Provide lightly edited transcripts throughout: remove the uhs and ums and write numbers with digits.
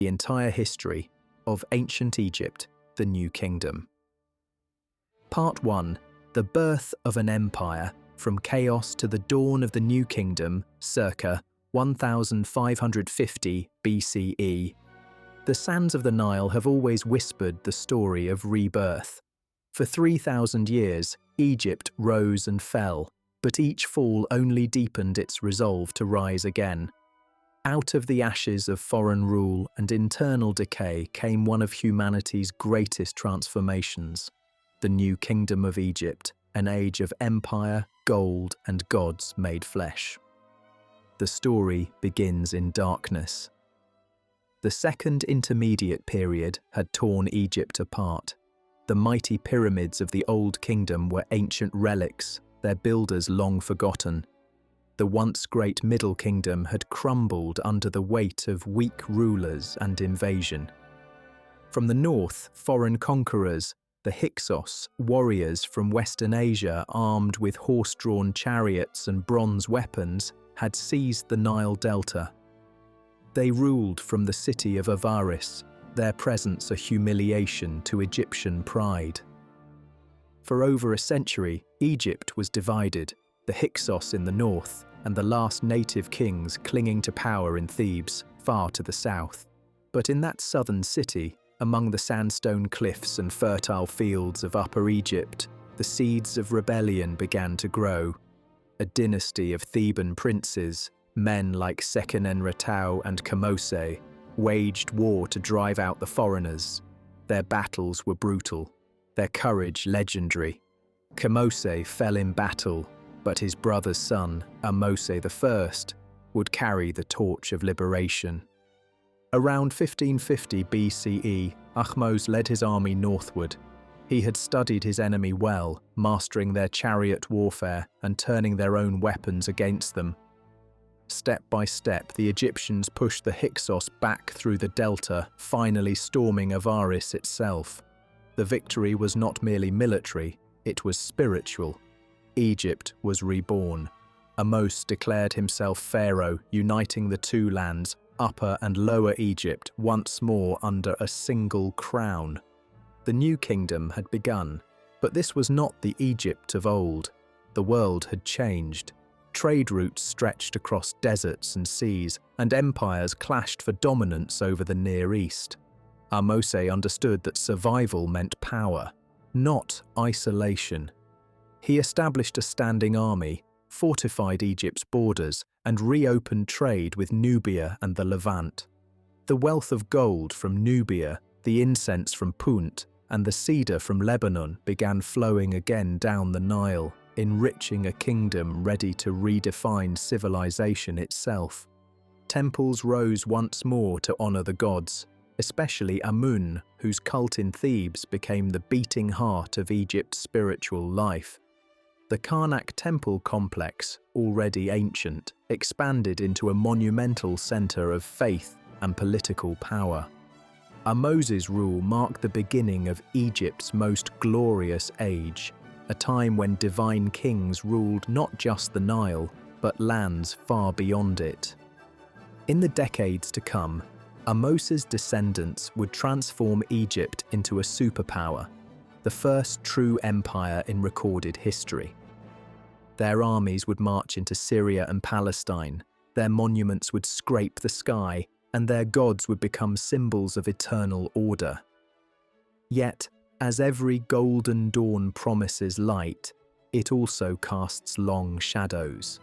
the entire history of ancient Egypt, the New Kingdom. Part 1. The birth of an empire, from chaos to the dawn of the New Kingdom, circa 1550 BCE. The sands of the Nile have always whispered the story of rebirth. For 3,000 years, Egypt rose and fell, but each fall only deepened its resolve to rise again. Out of the ashes of foreign rule and internal decay came one of humanity's greatest transformations, the New Kingdom of Egypt, an age of empire, gold, and gods made flesh. The story begins in darkness. The Second Intermediate Period had torn Egypt apart. The mighty pyramids of the Old Kingdom were ancient relics, their builders long forgotten. The once great Middle Kingdom had crumbled under the weight of weak rulers and invasion. From the north, foreign conquerors, the Hyksos, warriors from Western Asia armed with horse-drawn chariots and bronze weapons, had seized the Nile Delta. They ruled from the city of Avaris, their presence a humiliation to Egyptian pride. For over a century, Egypt was divided, the Hyksos in the north, and the last native kings clinging to power in Thebes, far to the south. But in that southern city, among the sandstone cliffs and fertile fields of Upper Egypt, the seeds of rebellion began to grow. A dynasty of Theban princes, men like Seqenenretau and Ahmose, waged war to drive out the foreigners. Their battles were brutal, their courage legendary. Ahmose fell in battle, but his brother's son, Ahmose I, would carry the torch of liberation. Around 1550 BCE, Ahmose led his army northward. He had studied his enemy well, mastering their chariot warfare and turning their own weapons against them. Step by step, the Egyptians pushed the Hyksos back through the delta, finally storming Avaris itself. The victory was not merely military, it was spiritual. Egypt was reborn. Ahmose declared himself pharaoh, uniting the two lands, Upper and Lower Egypt, once more under a single crown. The New Kingdom had begun, but this was not the Egypt of old. The world had changed. Trade routes stretched across deserts and seas, and empires clashed for dominance over the Near East. Ahmose understood that survival meant power, not isolation. He established a standing army, fortified Egypt's borders, and reopened trade with Nubia and the Levant. The wealth of gold from Nubia, the incense from Punt, and the cedar from Lebanon began flowing again down the Nile, enriching a kingdom ready to redefine civilization itself. Temples rose once more to honor the gods, especially Amun, whose cult in Thebes became the beating heart of Egypt's spiritual life. The Karnak temple complex, already ancient, expanded into a monumental center of faith and political power. Ahmose's rule marked the beginning of Egypt's most glorious age, a time when divine kings ruled not just the Nile, but lands far beyond it. In the decades to come, Ahmose's descendants would transform Egypt into a superpower, the first true empire in recorded history. Their armies would march into Syria and Palestine, their monuments would scrape the sky, and their gods would become symbols of eternal order. Yet, as every golden dawn promises light, it also casts long shadows.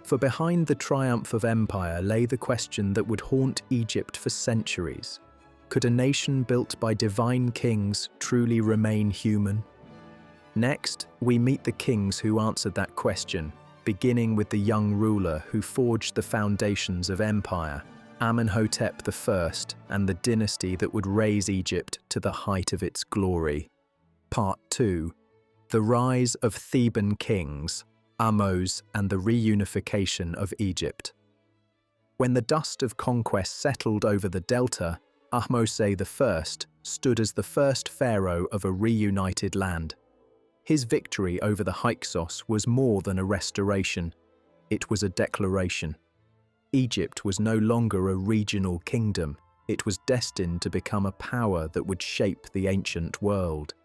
For behind the triumph of empire lay the question that would haunt Egypt for centuries. Could a nation built by divine kings truly remain human? Next, we meet the kings who answered that question, beginning with the young ruler who forged the foundations of empire, Amenhotep I, and the dynasty that would raise Egypt to the height of its glory. Part 2. The Rise of Theban Kings, Ahmose and the Reunification of Egypt. When the dust of conquest settled over the delta, Ahmose I stood as the first pharaoh of a reunited land. His victory over the Hyksos was more than a restoration, it was a declaration. Egypt was no longer a regional kingdom, It was destined to become a power that would shape the ancient world.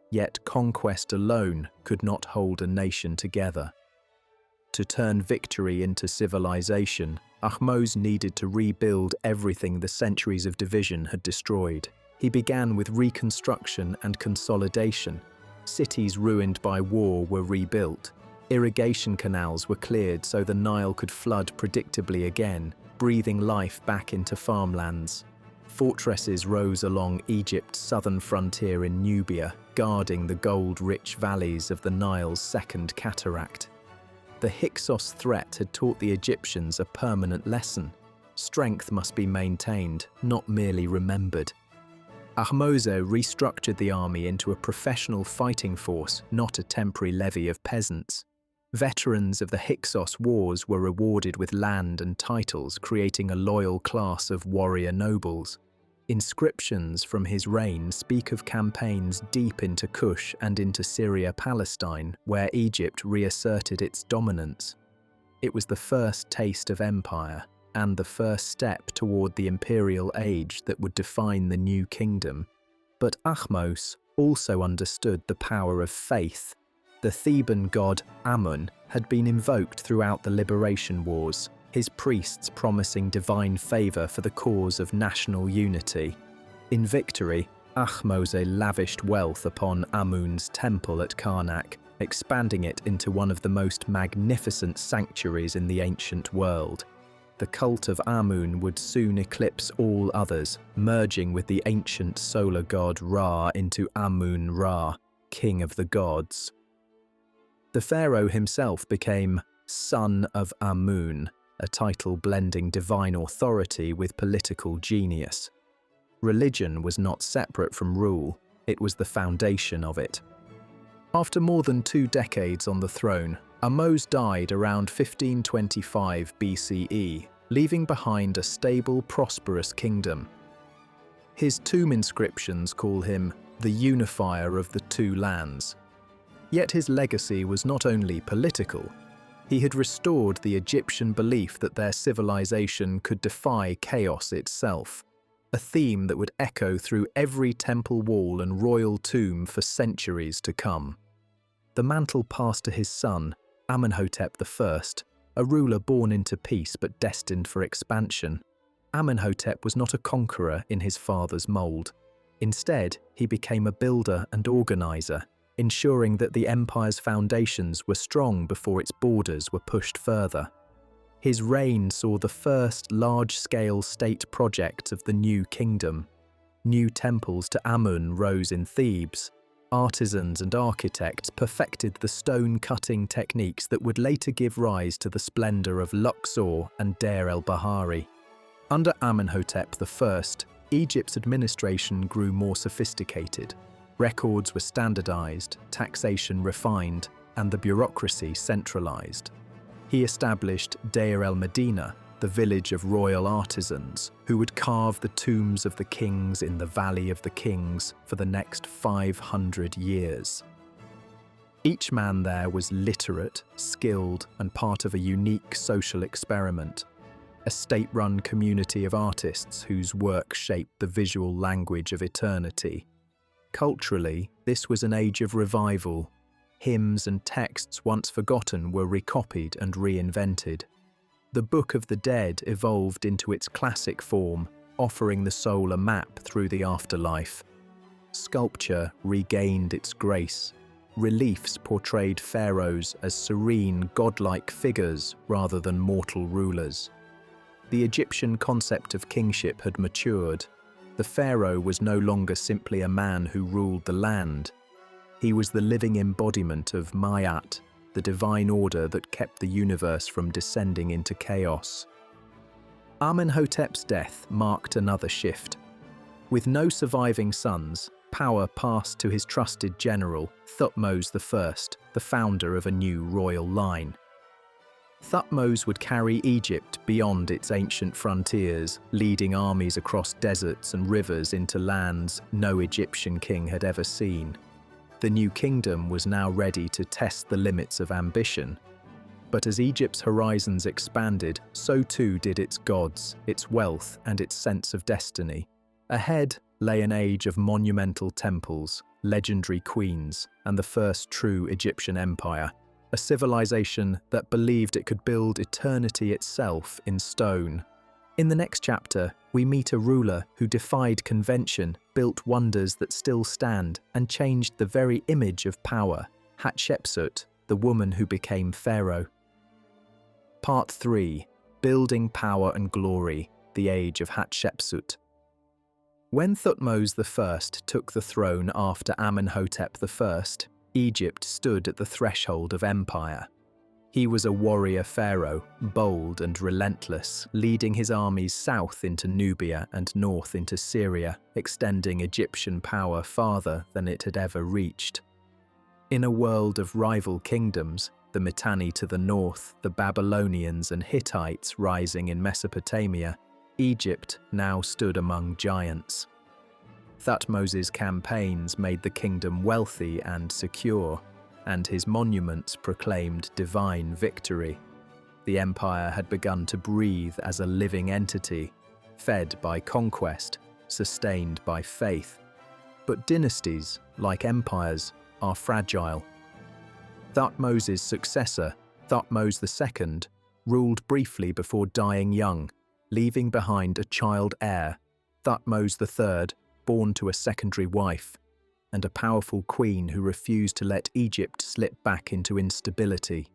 Yet conquest alone could not hold a nation together. To turn victory into civilization, Ahmose needed to rebuild everything the centuries of division had destroyed. He began with reconstruction and consolidation. Cities ruined by war were rebuilt. Irrigation canals were cleared so the Nile could flood predictably again, breathing life back into farmlands. Fortresses rose along Egypt's southern frontier in Nubia, guarding the gold-rich valleys of the Nile's second cataract. The Hyksos threat had taught the Egyptians a permanent lesson. Strength must be maintained, not merely remembered. Ahmose restructured the army into a professional fighting force, not a temporary levy of peasants. Veterans of the Hyksos wars were rewarded with land and titles, creating a loyal class of warrior nobles. Inscriptions from his reign speak of campaigns deep into Kush and into Syria-Palestine, where Egypt reasserted its dominance. It was the first taste of empire, and the first step toward the imperial age that would define the new kingdom. But Ahmose also understood the power of faith. The Theban god Amun had been invoked throughout the liberation wars, his priests promising divine favor for the cause of national unity. In victory, Ahmose lavished wealth upon Amun's temple at Karnak, expanding it into one of the most magnificent sanctuaries in the ancient world. The cult of Amun would soon eclipse all others, merging with the ancient solar god Ra into Amun-Ra, king of the gods. The pharaoh himself became son of Amun, a title blending divine authority with political genius. Religion was not separate from rule, it was the foundation of it. After more than 2 decades on the throne, Ahmose died around 1525 BCE, leaving behind a stable, prosperous kingdom. His tomb inscriptions call him the unifier of the 2 lands. Yet his legacy was not only political. He had restored the Egyptian belief that their civilization could defy chaos itself, a theme that would echo through every temple wall and royal tomb for centuries to come. The mantle passed to his son, Amenhotep I, a ruler born into peace but destined for expansion. Amenhotep was not a conqueror in his father's mold. Instead, he became a builder and organizer, ensuring that the empire's foundations were strong before its borders were pushed further. His reign saw the first large-scale state projects of the new kingdom. New temples to Amun rose in Thebes. Artisans and architects perfected the stone-cutting techniques that would later give rise to the splendor of Luxor and Deir el-Bahari. Under Amenhotep I, Egypt's administration grew more sophisticated. Records were standardized, taxation refined, and the bureaucracy centralized. He established Deir el-Medina, the village of royal artisans, who would carve the tombs of the kings in the Valley of the Kings for the next 500 years. Each man there was literate, skilled, and part of a unique social experiment, a state-run community of artists whose work shaped the visual language of eternity. Culturally, this was an age of revival. Hymns and texts once forgotten were recopied and reinvented. The Book of the Dead evolved into its classic form, offering the soul a map through the afterlife. Sculpture regained its grace. Reliefs portrayed pharaohs as serene, godlike figures rather than mortal rulers. The Egyptian concept of kingship had matured. The pharaoh was no longer simply a man who ruled the land. He was the living embodiment of Ma'at, the divine order that kept the universe from descending into chaos. Amenhotep's death marked another shift. With no surviving sons, power passed to his trusted general, Thutmose I, the founder of a new royal line. Thutmose would carry Egypt beyond its ancient frontiers, leading armies across deserts and rivers into lands no Egyptian king had ever seen. The new kingdom was now ready to test the limits of ambition. But as Egypt's horizons expanded, so too did its gods, its wealth, and its sense of destiny. Ahead lay an age of monumental temples, legendary queens, and the first true Egyptian empire, a civilization that believed it could build eternity itself in stone. In the next chapter, we meet a ruler who defied convention, built wonders that still stand, and changed the very image of power, Hatshepsut, the woman who became Pharaoh. Part 3. Building Power and Glory, the Age of Hatshepsut. When Thutmose I took the throne after Amenhotep I, Egypt stood at the threshold of empire. He was a warrior pharaoh, bold and relentless, leading his armies south into Nubia and north into Syria, extending Egyptian power farther than it had ever reached. In a world of rival kingdoms, the Mitanni to the north, the Babylonians and Hittites rising in Mesopotamia, Egypt now stood among giants. Thutmose's campaigns made the kingdom wealthy and secure, and his monuments proclaimed divine victory. The empire had begun to breathe as a living entity, fed by conquest, sustained by faith. But dynasties, like empires, are fragile. Thutmose's successor, Thutmose II, ruled briefly before dying young, leaving behind a child heir, Thutmose III, born to a secondary wife, and a powerful queen who refused to let Egypt slip back into instability.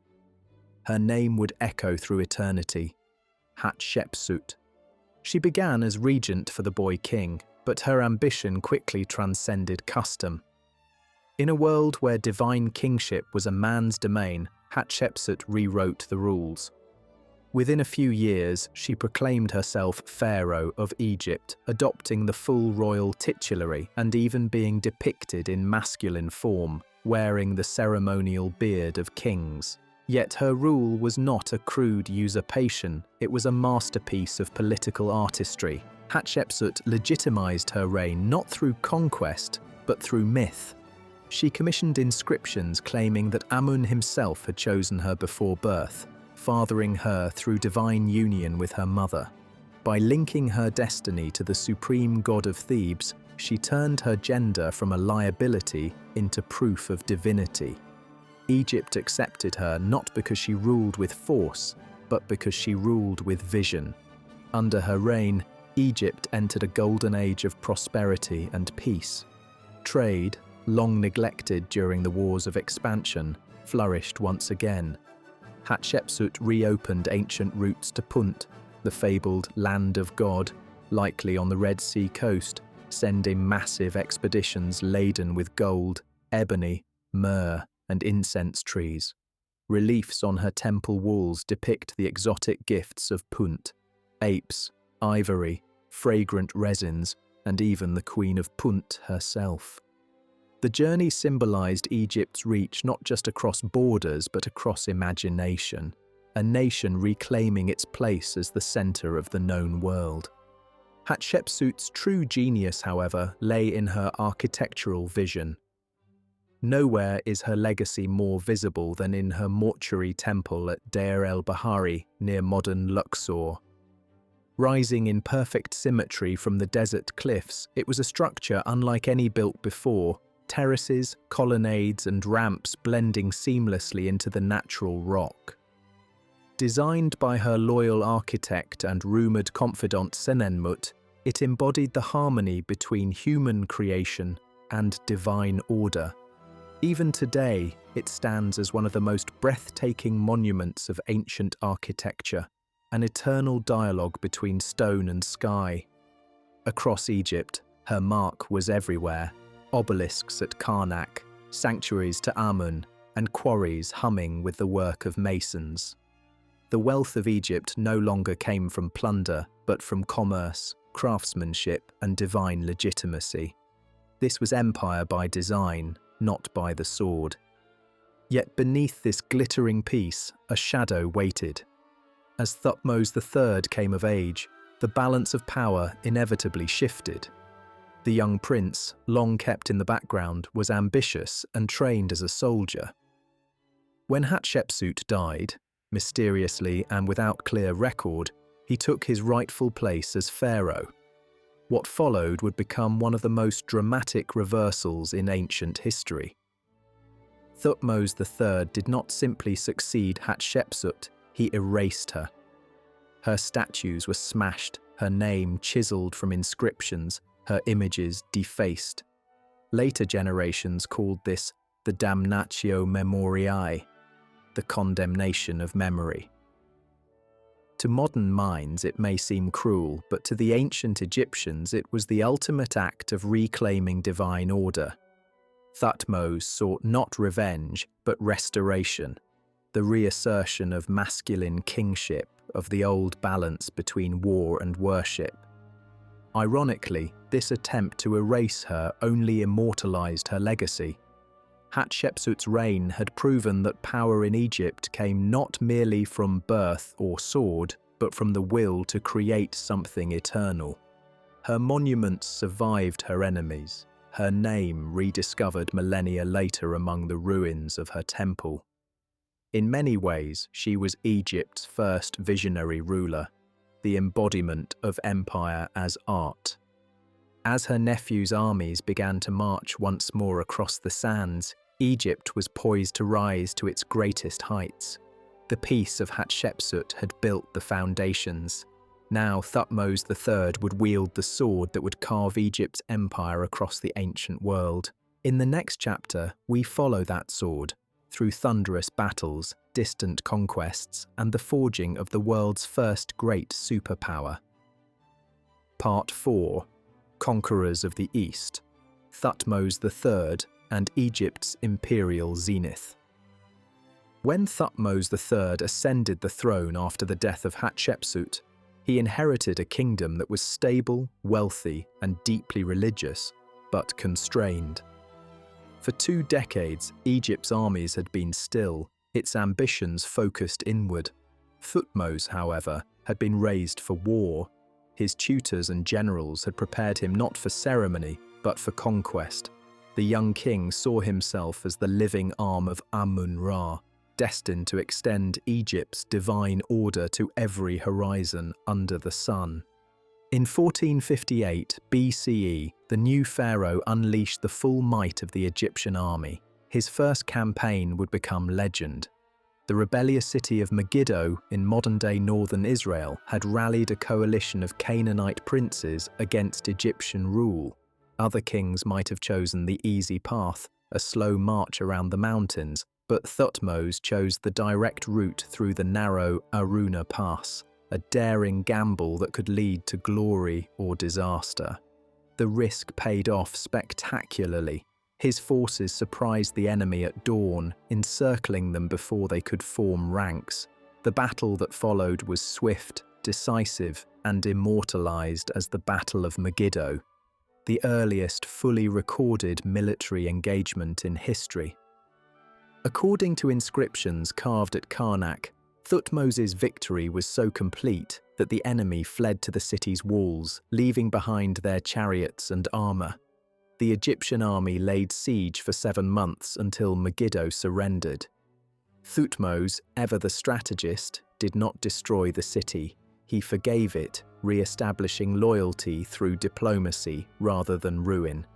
Her name would echo through eternity, Hatshepsut. She began as regent for the boy king, but her ambition quickly transcended custom. In a world where divine kingship was a man's domain, Hatshepsut rewrote the rules. Within a few years, she proclaimed herself Pharaoh of Egypt, adopting the full royal titulary and even being depicted in masculine form, wearing the ceremonial beard of kings. Yet her rule was not a crude usurpation, it was a masterpiece of political artistry. Hatshepsut legitimized her reign not through conquest, but through myth. She commissioned inscriptions claiming that Amun himself had chosen her before birth, fathering her through divine union with her mother. By linking her destiny to the supreme god of Thebes, she turned her gender from a liability into proof of divinity. Egypt accepted her not because she ruled with force, but because she ruled with vision. Under her reign, Egypt entered a golden age of prosperity and peace. Trade, long neglected during the wars of expansion, flourished once again. Hatshepsut reopened ancient routes to Punt, the fabled land of God, likely on the Red Sea coast, sending massive expeditions laden with gold, ebony, myrrh, and incense trees. Reliefs on her temple walls depict the exotic gifts of Punt: apes, ivory, fragrant resins, and even the Queen of Punt herself. The journey symbolized Egypt's reach not just across borders but across imagination, a nation reclaiming its place as the center of the known world. Hatshepsut's true genius, however, lay in her architectural vision. Nowhere is her legacy more visible than in her mortuary temple at Deir el-Bahari near modern Luxor. Rising in perfect symmetry from the desert cliffs, it was a structure unlike any built before, terraces, colonnades, and ramps blending seamlessly into the natural rock. Designed by her loyal architect and rumoured confidant Senenmut, it embodied the harmony between human creation and divine order. Even today, it stands as one of the most breathtaking monuments of ancient architecture, an eternal dialogue between stone and sky. Across Egypt, her mark was everywhere. Obelisks at Karnak, sanctuaries to Amun, and quarries humming with the work of masons. The wealth of Egypt no longer came from plunder, but from commerce, craftsmanship, and divine legitimacy. This was empire by design, not by the sword. Yet beneath this glittering peace, a shadow waited. As Thutmose III came of age, the balance of power inevitably shifted. The young prince, long kept in the background, was ambitious and trained as a soldier. When Hatshepsut died, Mysteriously and without clear record, he took his rightful place as pharaoh. What followed would become one of the most dramatic reversals in ancient history. Thutmose III did not simply succeed Hatshepsut, he erased her. Her statues were smashed, her name chiseled from inscriptions, her images defaced. Later generations called this the damnatio memoriae, the condemnation of memory. To modern minds it may seem cruel, but to the ancient Egyptians it was the ultimate act of reclaiming divine order. Thutmose sought not revenge, but restoration, the reassertion of masculine kingship, of the old balance between war and worship. Ironically, this attempt to erase her only immortalized her legacy. Hatshepsut's reign had proven that power in Egypt came not merely from birth or sword, but from the will to create something eternal. Her monuments survived her enemies, her name rediscovered millennia later among the ruins of her temple. In many ways, she was Egypt's first visionary ruler, the embodiment of empire as art. As her nephew's armies began to march once more across the sands, Egypt was poised to rise to its greatest heights. The peace of Hatshepsut had built the foundations. Now Thutmose III would wield the sword that would carve Egypt's empire across the ancient world. In the next chapter, we follow that sword, through thunderous battles, distant conquests, and the forging of the world's first great superpower. Part 4. Conquerors of the East, Thutmose III and Egypt's Imperial Zenith. When Thutmose III ascended the throne after the death of Hatshepsut, he inherited a kingdom that was stable, wealthy, and deeply religious, but constrained. For 2 decades, Egypt's armies had been still, its ambitions focused inward. Thutmose, however, had been raised for war. His tutors and generals had prepared him not for ceremony, but for conquest. The young king saw himself as the living arm of Amun-Ra, destined to extend Egypt's divine order to every horizon under the sun. In 1458 BCE, the new pharaoh unleashed the full might of the Egyptian army. His first campaign would become legend. The rebellious city of Megiddo in modern-day northern Israel had rallied a coalition of Canaanite princes against Egyptian rule. Other kings might have chosen the easy path, a slow march around the mountains, but Thutmose chose the direct route through the narrow Aruna Pass, a daring gamble that could lead to glory or disaster. The risk paid off spectacularly. His forces surprised the enemy at dawn, encircling them before they could form ranks. The battle that followed was swift, decisive, and immortalized as the Battle of Megiddo, the earliest fully recorded military engagement in history. According to inscriptions carved at Karnak, Thutmose's victory was so complete that the enemy fled to the city's walls, leaving behind their chariots and armor. The Egyptian army laid siege for 7 months until Megiddo surrendered. Thutmose, ever the strategist, did not destroy the city. He forgave it, re-establishing loyalty through diplomacy rather than ruin.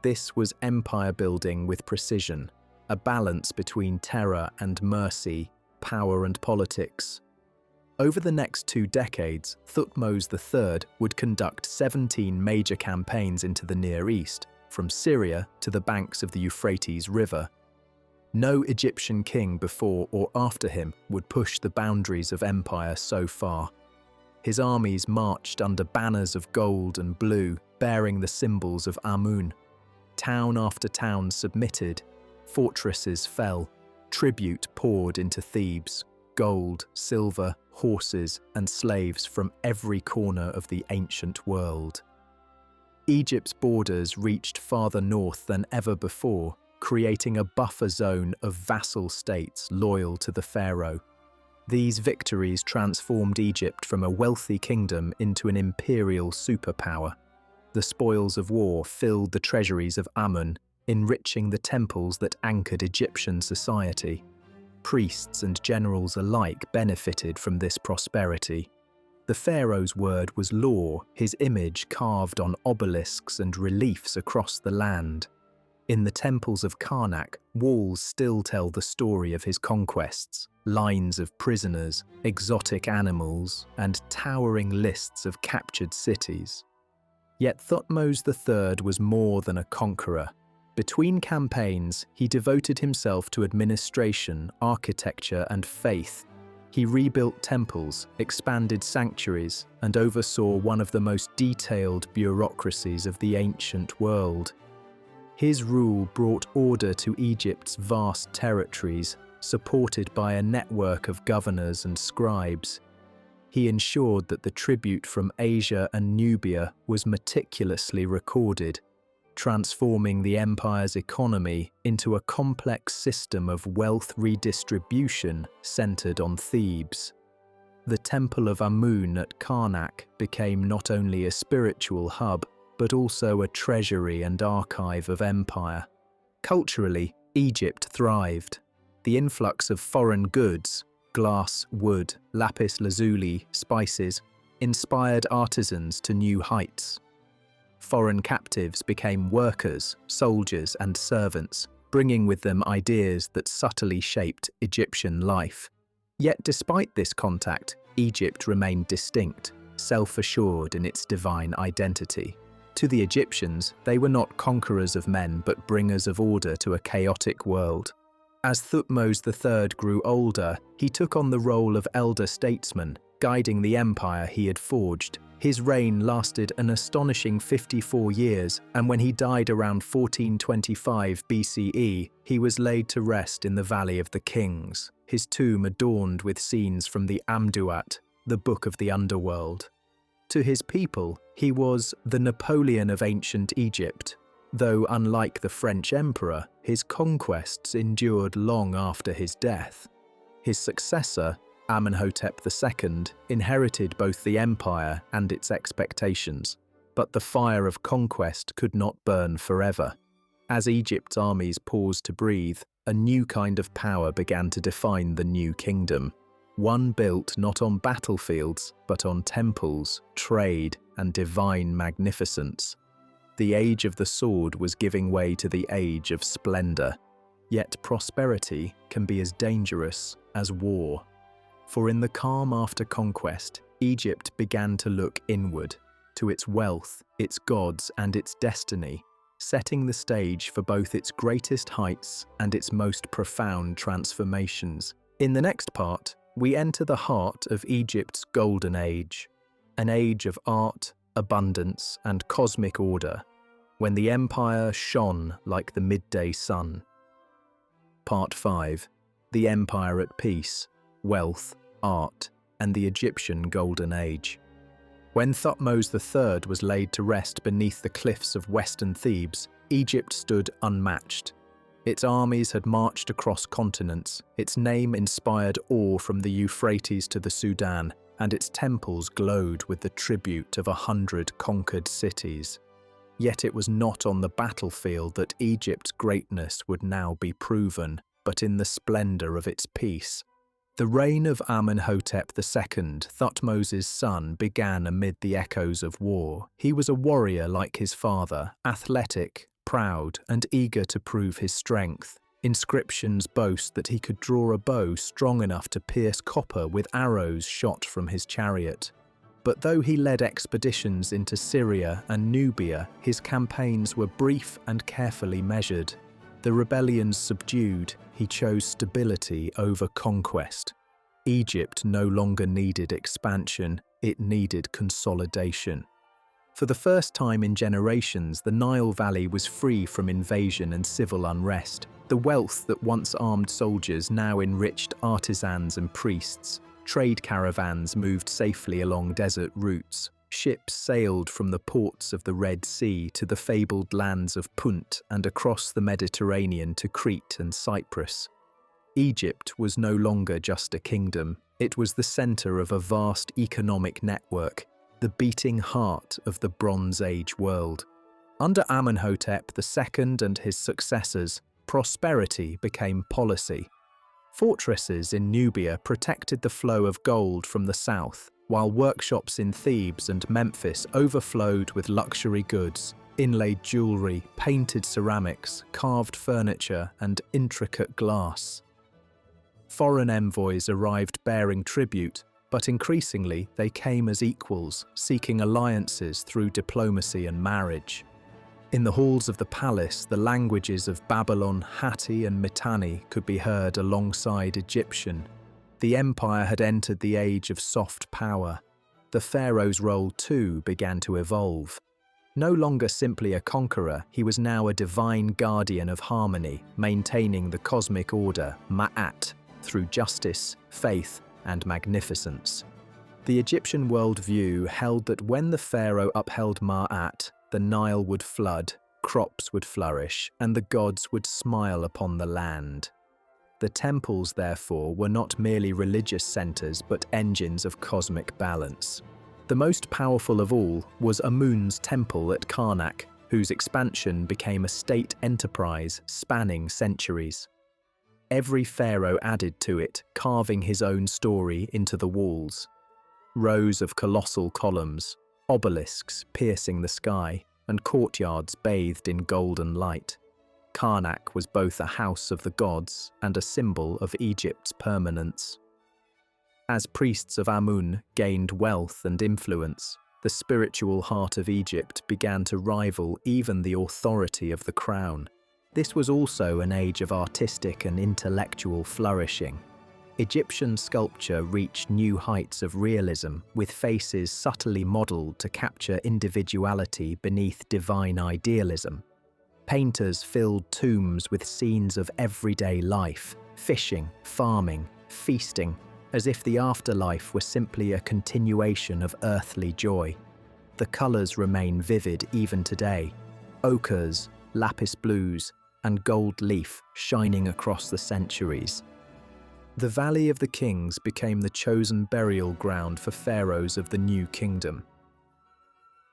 This was empire building with precision, a balance between terror and mercy, power and politics. Over the next 2 decades, Thutmose III would conduct 17 major campaigns into the Near East, from Syria to the banks of the Euphrates River. No Egyptian king before or after him would push the boundaries of empire so far. His armies marched under banners of gold and blue, bearing the symbols of Amun. Town after town submitted, fortresses fell, tribute poured into Thebes, gold, silver, horses, and slaves from every corner of the ancient world. Egypt's borders reached farther north than ever before, creating a buffer zone of vassal states loyal to the pharaoh. These victories transformed Egypt from a wealthy kingdom into an imperial superpower. The spoils of war filled the treasuries of Amun, enriching the temples that anchored Egyptian society. Priests and generals alike benefited from this prosperity. The pharaoh's word was law, his image carved on obelisks and reliefs across the land. In the temples of Karnak, walls still tell the story of his conquests, lines of prisoners, exotic animals, and towering lists of captured cities. Yet Thutmose III was more than a conqueror. Between campaigns, he devoted himself to administration, architecture, and faith. He rebuilt temples, expanded sanctuaries, and oversaw one of the most detailed bureaucracies of the ancient world. His rule brought order to Egypt's vast territories, supported by a network of governors and scribes. He ensured that the tribute from Asia and Nubia was meticulously recorded, transforming the empire's economy into a complex system of wealth redistribution centered on Thebes. The Temple of Amun at Karnak became not only a spiritual hub, but also a treasury and archive of empire. Culturally, Egypt thrived. The influx of foreign goods, glass, wood, lapis lazuli, spices, inspired artisans to new heights. Foreign captives became workers, soldiers, and servants, bringing with them ideas that subtly shaped Egyptian life. Yet despite this contact, Egypt remained distinct, self-assured in its divine identity. To the Egyptians, they were not conquerors of men but bringers of order to a chaotic world. As Thutmose III grew older, he took on the role of elder statesman, guiding the empire he had forged. His reign lasted an astonishing 54 years, and when he died around 1425 BCE, he was laid to rest in the Valley of the Kings, his tomb adorned with scenes from the Amduat, the Book of the Underworld. To his people, he was the Napoleon of ancient Egypt, though unlike the French emperor, his conquests endured long after his death. His successor, Amenhotep II, inherited both the empire and its expectations, but the fire of conquest could not burn forever. As Egypt's armies paused to breathe, a new kind of power began to define the new kingdom. One built not on battlefields, but on temples, trade, and divine magnificence. The age of the sword was giving way to the age of splendor. Yet prosperity can be as dangerous as war. For in the calm after conquest, Egypt began to look inward, to its wealth, its gods, and its destiny, setting the stage for both its greatest heights and its most profound transformations. In the next part, we enter the heart of Egypt's golden age, an age of art, abundance, and cosmic order, when the empire shone like the midday sun. Part 5. The Empire at Peace, Wealth, Art, and the Egyptian Golden Age. When Thutmose III was laid to rest beneath the cliffs of western Thebes, Egypt stood unmatched. Its armies had marched across continents, its name inspired awe from the Euphrates to the Sudan, and its temples glowed with the tribute of 100 conquered cities. Yet it was not on the battlefield that Egypt's greatness would now be proven, but in the splendor of its peace. The reign of Amenhotep II, Thutmose's son, began amid the echoes of war. He was a warrior like his father, athletic, proud, and eager to prove his strength. Inscriptions boast that he could draw a bow strong enough to pierce copper with arrows shot from his chariot. But though he led expeditions into Syria and Nubia, his campaigns were brief and carefully measured. The rebellions subdued, he chose stability over conquest. Egypt no longer needed expansion, it needed consolidation. For the first time in generations, the Nile Valley was free from invasion and civil unrest. The wealth that once armed soldiers now enriched artisans and priests. Trade caravans moved safely along desert routes. Ships sailed from the ports of the Red Sea to the fabled lands of Punt and across the Mediterranean to Crete and Cyprus. Egypt was no longer just a kingdom. It was the center of a vast economic network, the beating heart of the Bronze Age world. Under Amenhotep II and his successors, prosperity became policy. Fortresses in Nubia protected the flow of gold from the south, while workshops in Thebes and Memphis overflowed with luxury goods, inlaid jewelry, painted ceramics, carved furniture, and intricate glass. Foreign envoys arrived bearing tribute, but increasingly they came as equals, seeking alliances through diplomacy and marriage. In the halls of the palace, the languages of Babylon, Hatti, and Mitanni could be heard alongside Egyptian. The empire had entered the age of soft power. The pharaoh's role too began to evolve. No longer simply a conqueror, he was now a divine guardian of harmony, maintaining the cosmic order, Ma'at, through justice, faith, and magnificence. The Egyptian worldview held that when the pharaoh upheld Ma'at, the Nile would flood, crops would flourish, and the gods would smile upon the land. The temples, therefore, were not merely religious centers but engines of cosmic balance. The most powerful of all was Amun's temple at Karnak, whose expansion became a state enterprise spanning centuries. Every pharaoh added to it, carving his own story into the walls. Rows of colossal columns, obelisks piercing the sky, and courtyards bathed in golden light. Karnak was both a house of the gods and a symbol of Egypt's permanence. As priests of Amun gained wealth and influence, the spiritual heart of Egypt began to rival even the authority of the crown. This was also an age of artistic and intellectual flourishing. Egyptian sculpture reached new heights of realism, with faces subtly modelled to capture individuality beneath divine idealism. Painters filled tombs with scenes of everyday life, fishing, farming, feasting, as if the afterlife were simply a continuation of earthly joy. The colours remain vivid even today: ochres, lapis blues, and gold leaf shining across the centuries. The Valley of the Kings became the chosen burial ground for pharaohs of the New Kingdom.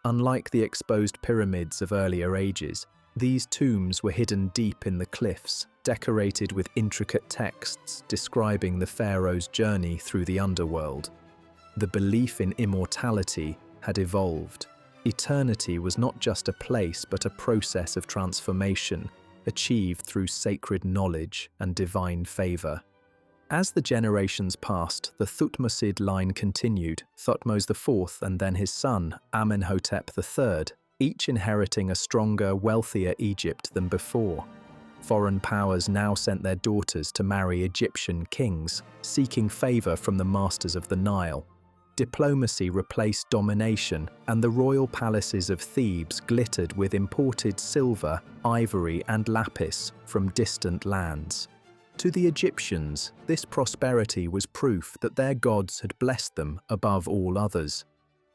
Unlike the exposed pyramids of earlier ages, these tombs were hidden deep in the cliffs, decorated with intricate texts describing the pharaoh's journey through the underworld. The belief in immortality had evolved. Eternity was not just a place but a process of transformation, achieved through sacred knowledge and divine favour. As the generations passed, the Thutmose line continued, Thutmose IV and then his son, Amenhotep III, each inheriting a stronger, wealthier Egypt than before. Foreign powers now sent their daughters to marry Egyptian kings, seeking favour from the masters of the Nile. Diplomacy replaced domination, and the royal palaces of Thebes glittered with imported silver, ivory, and lapis from distant lands. To the Egyptians, this prosperity was proof that their gods had blessed them above all others.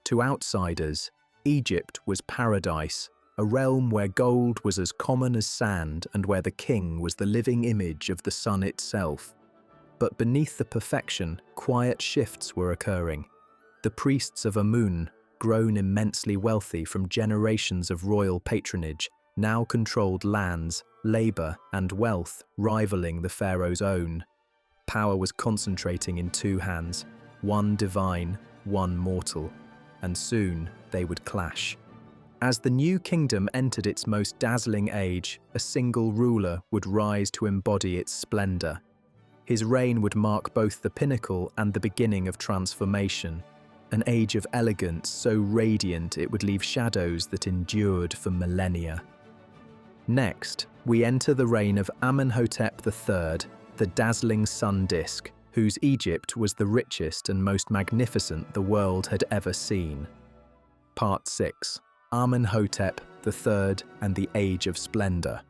To outsiders, Egypt was paradise, a realm where gold was as common as sand and where the king was the living image of the sun itself. But beneath the perfection, quiet shifts were occurring. The priests of Amun, grown immensely wealthy from generations of royal patronage, now controlled lands, labour, and wealth rivaling the pharaoh's own. Power was concentrating in two hands, one divine, one mortal, and soon they would clash. As the new kingdom entered its most dazzling age, a single ruler would rise to embody its splendour. His reign would mark both the pinnacle and the beginning of transformation, an age of elegance so radiant it would leave shadows that endured for millennia. Next, we enter the reign of Amenhotep III, the dazzling sun disk, whose Egypt was the richest and most magnificent the world had ever seen. Part 6. Amenhotep III and the Age of Splendor.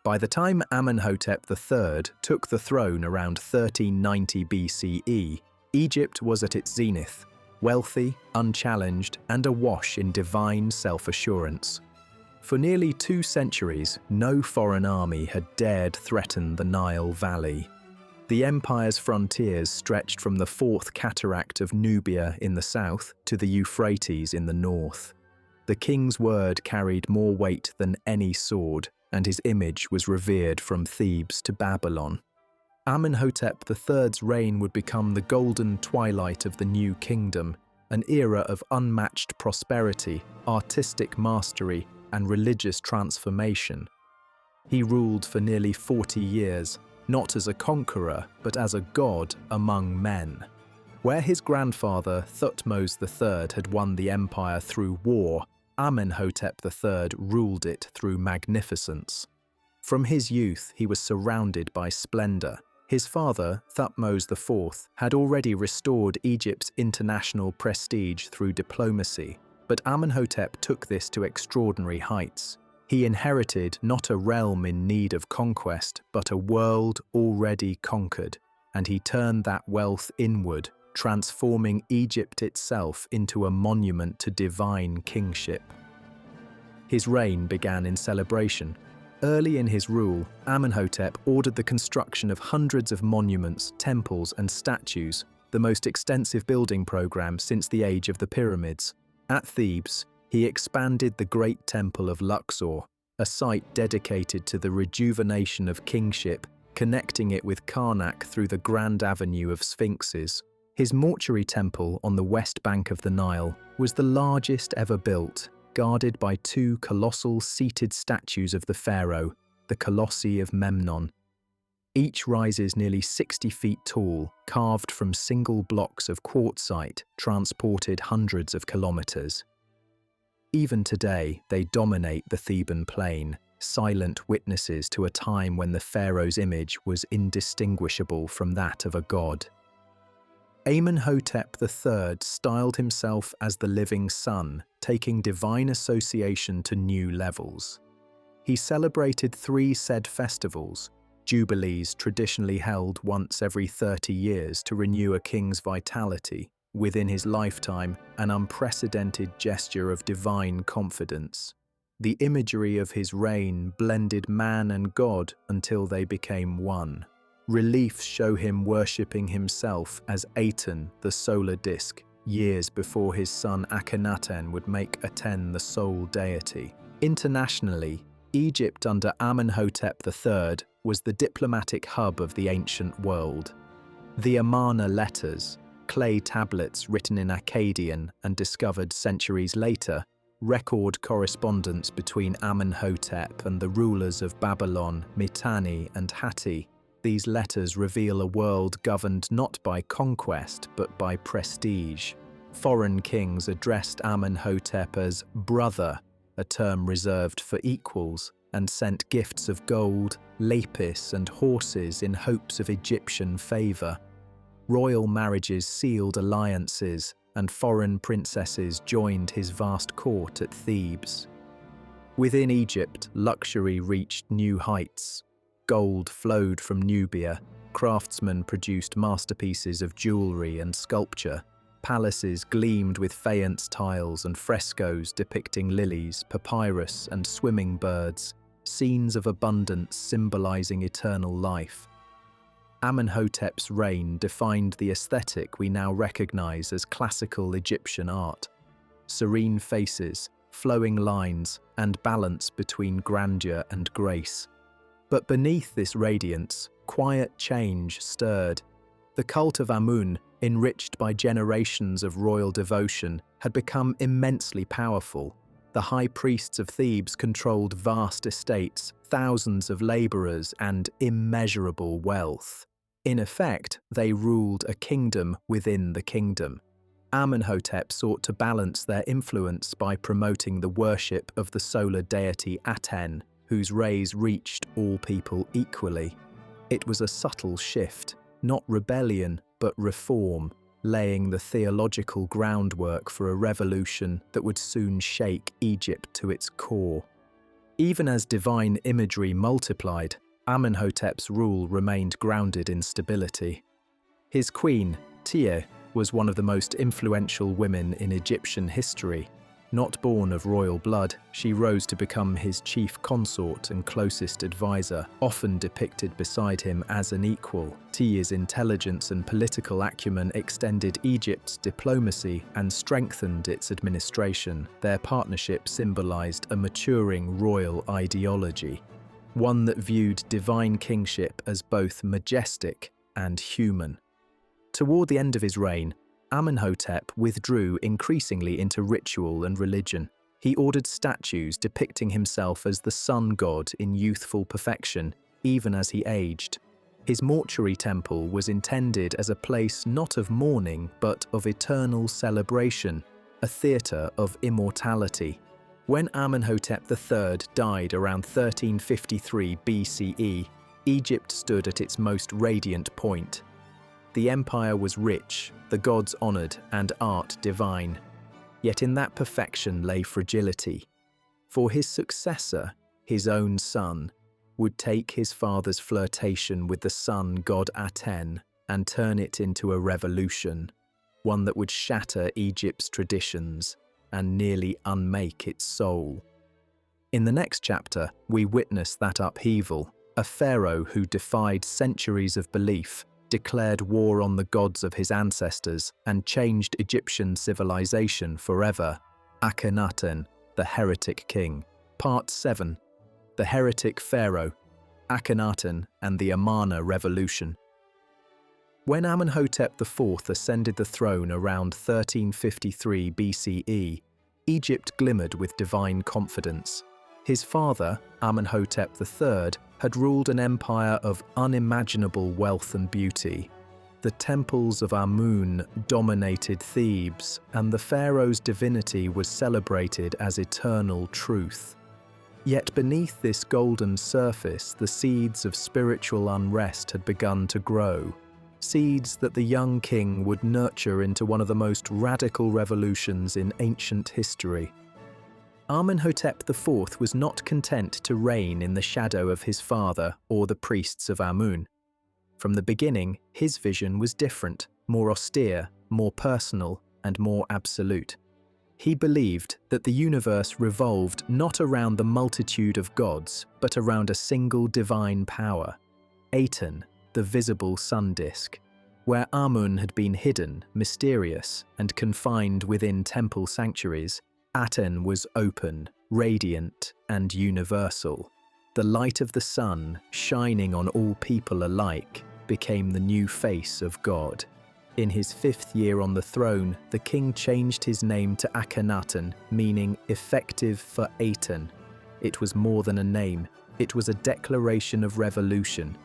By the time Amenhotep III took the throne around 1390 BCE, Egypt was at its zenith, wealthy, unchallenged, and awash in divine self-assurance. For nearly 2 centuries, no foreign army had dared threaten the Nile Valley. The empire's frontiers stretched from the Fourth Cataract of Nubia in the south to the Euphrates in the north. The king's word carried more weight than any sword, and his image was revered from Thebes to Babylon. Amenhotep III's reign would become the golden twilight of the new kingdom, an era of unmatched prosperity, artistic mastery, and religious transformation. He ruled for nearly 40 years, not as a conqueror, but as a god among men. Where his grandfather, Thutmose III, had won the empire through war, Amenhotep III ruled it through magnificence. From his youth, he was surrounded by splendor. His father, Thutmose IV, had already restored Egypt's international prestige through diplomacy, but Amenhotep took this to extraordinary heights. He inherited not a realm in need of conquest, but a world already conquered, and he turned that wealth inward, transforming Egypt itself into a monument to divine kingship. His reign began in celebration. Early in his rule, Amenhotep ordered the construction of hundreds of monuments, temples, and statues, the most extensive building program since the age of the pyramids. At Thebes, he expanded the Great Temple of Luxor, a site dedicated to the rejuvenation of kingship, connecting it with Karnak through the grand avenue of sphinxes. His mortuary temple on the west bank of the Nile was the largest ever built, guarded by two colossal seated statues of the pharaoh, the Colossi of Memnon. Each rises nearly 60 feet tall, carved from single blocks of quartzite transported hundreds of kilometers. Even today, they dominate the Theban plain, silent witnesses to a time when the pharaoh's image was indistinguishable from that of a god. Amenhotep III styled himself as the living sun, taking divine association to new levels. He celebrated 3 said festivals, jubilees traditionally held once every 30 years to renew a king's vitality. Within his lifetime, an unprecedented gesture of divine confidence. The imagery of his reign blended man and God until they became one. Reliefs show him worshipping himself as Aten, the solar disk, years before his son Akhenaten would make Aten the sole deity. Internationally, Egypt under Amenhotep III was the diplomatic hub of the ancient world. The Amarna letters, clay tablets written in Akkadian and discovered centuries later, record correspondence between Amenhotep and the rulers of Babylon, Mitanni, and Hatti. These letters reveal a world governed not by conquest but by prestige. Foreign kings addressed Amenhotep as brother, a term reserved for equals, and sent gifts of gold, lapis, and horses in hopes of Egyptian favor. Royal marriages sealed alliances, and foreign princesses joined his vast court at Thebes. Within Egypt, luxury reached new heights. Gold flowed from Nubia, craftsmen produced masterpieces of jewelry and sculpture, palaces gleamed with faience tiles and frescoes depicting lilies, papyrus, and swimming birds, scenes of abundance symbolizing eternal life. Amenhotep's reign defined the aesthetic we now recognize as classical Egyptian art. Serene faces, flowing lines, and balance between grandeur and grace. But beneath this radiance, quiet change stirred. The cult of Amun, enriched by generations of royal devotion, had become immensely powerful. The high priests of Thebes controlled vast estates, thousands of laborers, and immeasurable wealth. In effect, they ruled a kingdom within the kingdom. Amenhotep sought to balance their influence by promoting the worship of the solar deity Aten, whose rays reached all people equally. It was a subtle shift, not rebellion, but reform, laying the theological groundwork for a revolution that would soon shake Egypt to its core. Even as divine imagery multiplied, Amenhotep's rule remained grounded in stability. His queen, Tia, was one of the most influential women in Egyptian history. Not born of royal blood, she rose to become his chief consort and closest advisor, often depicted beside him as an equal. Tia's intelligence and political acumen extended Egypt's diplomacy and strengthened its administration. Their partnership symbolized a maturing royal ideology. one that viewed divine kingship as both majestic and human. Toward the end of his reign, Amenhotep withdrew increasingly into ritual and religion. He ordered statues depicting himself as the sun god in youthful perfection, even as he aged. His mortuary temple was intended as a place not of mourning but of eternal celebration, a theatre of immortality. When Amenhotep III died around 1353 BCE, Egypt stood at its most radiant point. The empire was rich, the gods honoured, and art divine. Yet in that perfection lay fragility. For his successor, his own son, would take his father's flirtation with the sun god Aten and turn it into a revolution, one that would shatter Egypt's traditions and nearly unmake its soul. In the next chapter, we witness that upheaval, a pharaoh who defied centuries of belief, declared war on the gods of his ancestors, and changed Egyptian civilization forever. Akhenaten, the Heretic King. Part 7. The Heretic Pharaoh, Akhenaten and the Amarna Revolution. When Amenhotep IV ascended the throne around 1353 BCE, Egypt glimmered with divine confidence. His father, Amenhotep III, had ruled an empire of unimaginable wealth and beauty. The temples of Amun dominated Thebes, and the pharaoh's divinity was celebrated as eternal truth. Yet beneath this golden surface, the seeds of spiritual unrest had begun to grow, seeds that the young king would nurture into one of the most radical revolutions in ancient history. Amenhotep IV was not content to reign in the shadow of his father or the priests of Amun. From the beginning, his vision was different, more austere, more personal, and more absolute. He believed that the universe revolved not around the multitude of gods, but around a single divine power, Aten, the visible sun disk. Where Amun had been hidden, mysterious, and confined within temple sanctuaries, Aten was open, radiant, and universal. The light of the sun, shining on all people alike, became the new face of God. In his 5th year on the throne, the king changed his name to Akhenaten, meaning effective for Aten. It was more than a name, it was a declaration of revolution.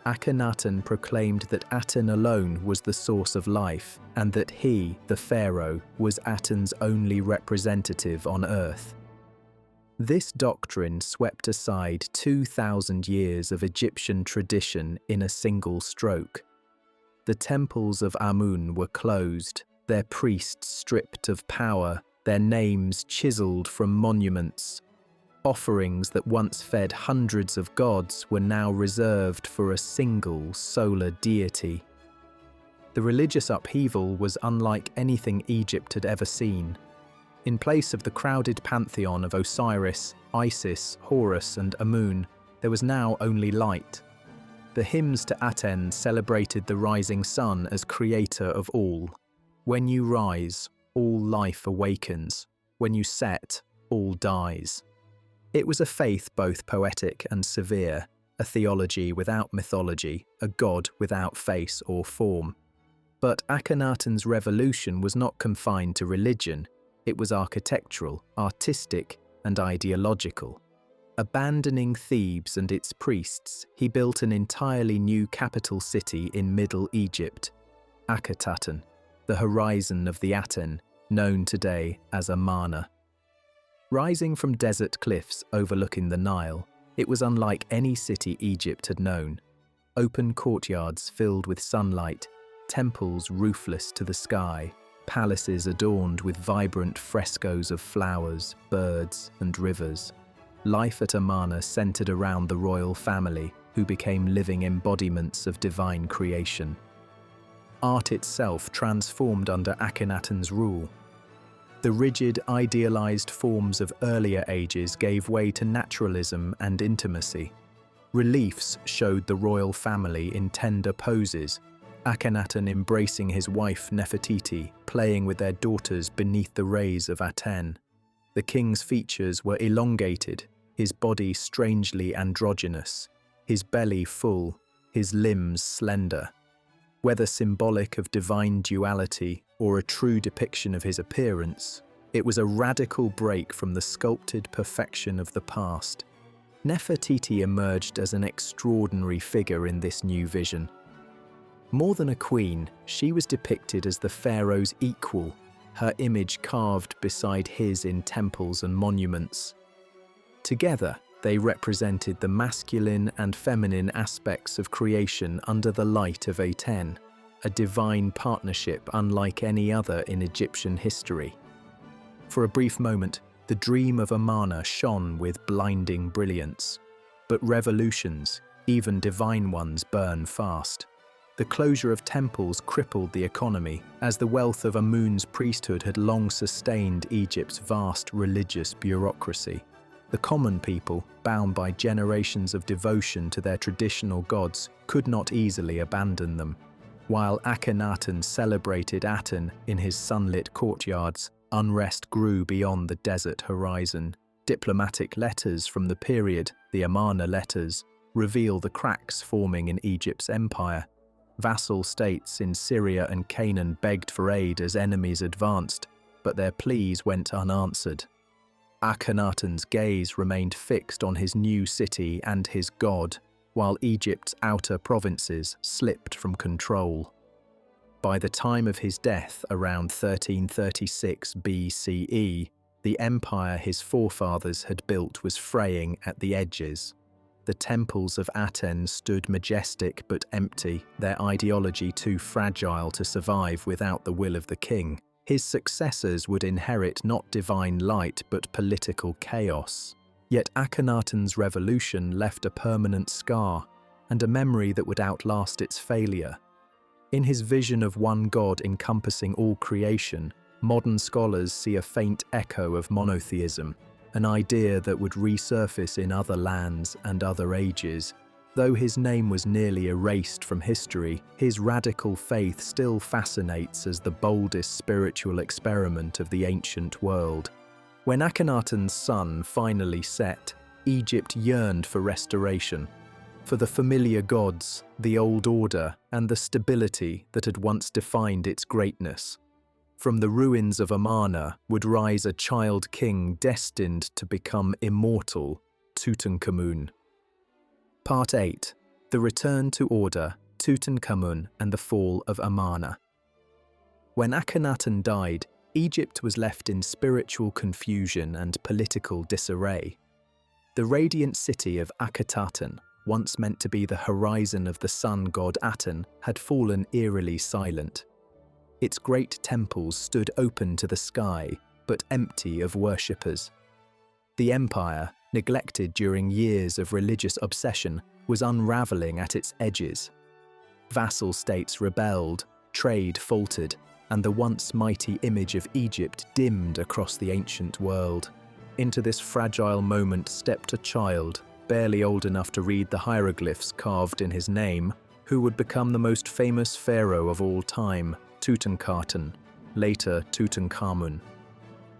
Akhenaten proclaimed that Aten alone was the source of life, and that he, the pharaoh, was Aten's only representative on earth. This doctrine swept aside 2,000 years of Egyptian tradition in a single stroke. The temples of Amun were closed, their priests stripped of power, their names chiseled from monuments. Offerings that once fed hundreds of gods were now reserved for a single solar deity. The religious upheaval was unlike anything Egypt had ever seen. In place of the crowded pantheon of Osiris, Isis, Horus, and Amun, there was now only light. The hymns to Aten celebrated the rising sun as creator of all. When you rise, all life awakens. When you set, all dies. It was a faith both poetic and severe, a theology without mythology, a god without face or form. But Akhenaten's revolution was not confined to religion. It was architectural, artistic, and ideological. Abandoning Thebes and its priests, he built an entirely new capital city in Middle Egypt, Akhenaten, the horizon of the Aten, known today as Amarna. Rising from desert cliffs overlooking the Nile, it was unlike any city Egypt had known. Open courtyards filled with sunlight, temples roofless to the sky, palaces adorned with vibrant frescoes of flowers, birds, and rivers. Life at Amarna centered around the royal family, who became living embodiments of divine creation. Art itself transformed under Akhenaten's rule. The rigid, idealized forms of earlier ages gave way to naturalism and intimacy. Reliefs showed the royal family in tender poses, Akhenaten embracing his wife Nefertiti, playing with their daughters beneath the rays of Aten. The king's features were elongated, his body strangely androgynous, his belly full, his limbs slender. Whether symbolic of divine duality or a true depiction of his appearance, it was a radical break from the sculpted perfection of the past. Nefertiti emerged as an extraordinary figure in this new vision. More than a queen, she was depicted as the pharaoh's equal, her image carved beside his in temples and monuments. Together, they represented the masculine and feminine aspects of creation under the light of Aten, a divine partnership unlike any other in Egyptian history. For a brief moment, the dream of Amarna shone with blinding brilliance. But revolutions, even divine ones, burn fast. The closure of temples crippled the economy, as the wealth of Amun's priesthood had long sustained Egypt's vast religious bureaucracy. The common people, bound by generations of devotion to their traditional gods, could not easily abandon them. While Akhenaten celebrated Aten in his sunlit courtyards, unrest grew beyond the desert horizon. Diplomatic letters from the period, the Amarna letters, reveal the cracks forming in Egypt's empire. Vassal states in Syria and Canaan begged for aid as enemies advanced, but their pleas went unanswered. Akhenaten's gaze remained fixed on his new city and his god, while Egypt's outer provinces slipped from control. By the time of his death around 1336 BCE, the empire his forefathers had built was fraying at the edges. The temples of Aten stood majestic but empty, their ideology too fragile to survive without the will of the king. His successors would inherit not divine light but political chaos. Yet Akhenaten's revolution left a permanent scar and a memory that would outlast its failure. In his vision of one god encompassing all creation, modern scholars see a faint echo of monotheism, an idea that would resurface in other lands and other ages. Though his name was nearly erased from history, his radical faith still fascinates as the boldest spiritual experiment of the ancient world. When Akhenaten's sun finally set, Egypt yearned for restoration, for the familiar gods, the old order, and the stability that had once defined its greatness. From the ruins of Amarna would rise a child king destined to become immortal, Tutankhamun. Part 8. The Return to Order, Tutankhamun and the Fall of Amarna. When Akhenaten died, Egypt was left in spiritual confusion and political disarray. The radiant city of Akhenaten, once meant to be the horizon of the sun god Aten, had fallen eerily silent. Its great temples stood open to the sky, but empty of worshippers. The empire, neglected during years of religious obsession, was unraveling at its edges. Vassal states rebelled, trade faltered, and the once mighty image of Egypt dimmed across the ancient world. Into this fragile moment stepped a child, barely old enough to read the hieroglyphs carved in his name, who would become the most famous pharaoh of all time, Tutankhaten, later Tutankhamun.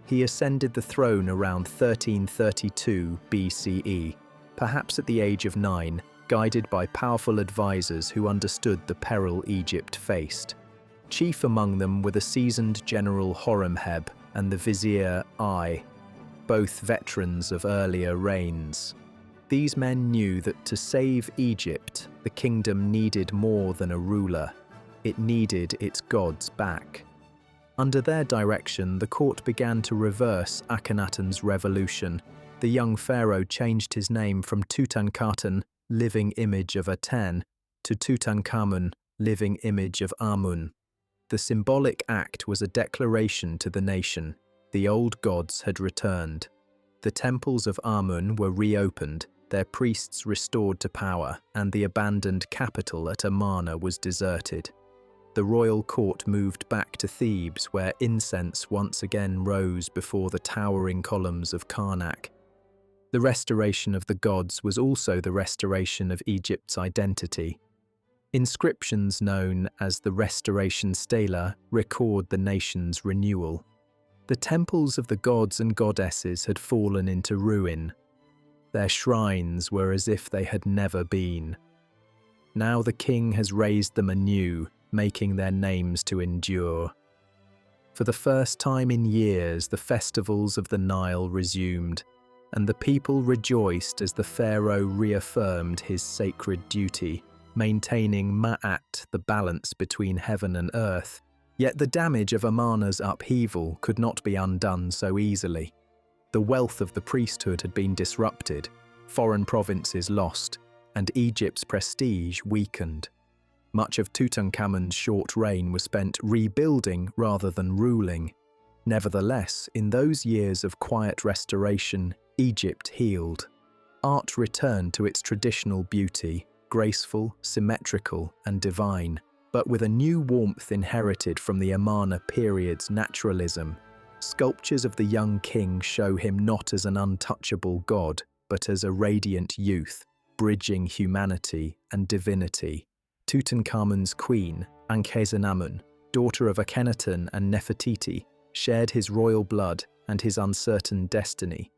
He ascended the throne around 1332 BCE, perhaps at the age of 9, guided by powerful advisors who understood the peril Egypt faced. Chief among them were the seasoned general Horemheb and the vizier Ai, both veterans of earlier reigns. These men knew that to save Egypt, the kingdom needed more than a ruler. It needed its gods back. Under their direction, the court began to reverse Akhenaten's revolution. The young pharaoh changed his name from Tutankhaten, living image of Aten, to Tutankhamun, living image of Amun. The symbolic act was a declaration to the nation. The old gods had returned. The temples of Amun were reopened, their priests restored to power, and the abandoned capital at Amarna was deserted. The royal court moved back to Thebes, where incense once again rose before the towering columns of Karnak. The restoration of the gods was also the restoration of Egypt's identity. Inscriptions known as the Restoration Stela record the nation's renewal. The temples of the gods and goddesses had fallen into ruin. Their shrines were as if they had never been. Now the king has raised them anew, making their names to endure. For the first time in years, the festivals of the Nile resumed, and the people rejoiced as the pharaoh reaffirmed his sacred duty, maintaining Ma'at, the balance between heaven and earth. Yet the damage of Amarna's upheaval could not be undone so easily. The wealth of the priesthood had been disrupted, foreign provinces lost, and Egypt's prestige weakened. Much of Tutankhamun's short reign was spent rebuilding rather than ruling. Nevertheless, in those years of quiet restoration, Egypt healed. Art returned to its traditional beauty, graceful, symmetrical, and divine, but with a new warmth inherited from the Amarna period's naturalism. Sculptures of the young king show him not as an untouchable god, but as a radiant youth, bridging humanity and divinity. Tutankhamun's queen, Ankhesenamun, daughter of Akhenaten and Nefertiti, shared his royal blood and his uncertain destiny.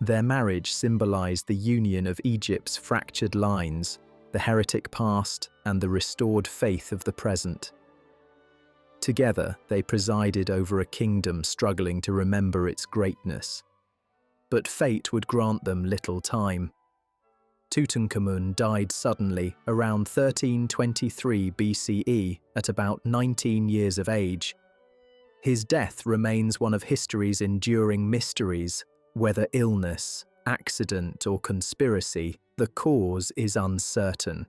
Their marriage symbolized the union of Egypt's fractured lines, the heretic past and the restored faith of the present. Together, they presided over a kingdom struggling to remember its greatness. But fate would grant them little time. Tutankhamun died suddenly around 1323 BCE at about 19 years of age. His death remains one of history's enduring mysteries. Whether illness, accident, or conspiracy, the cause is uncertain.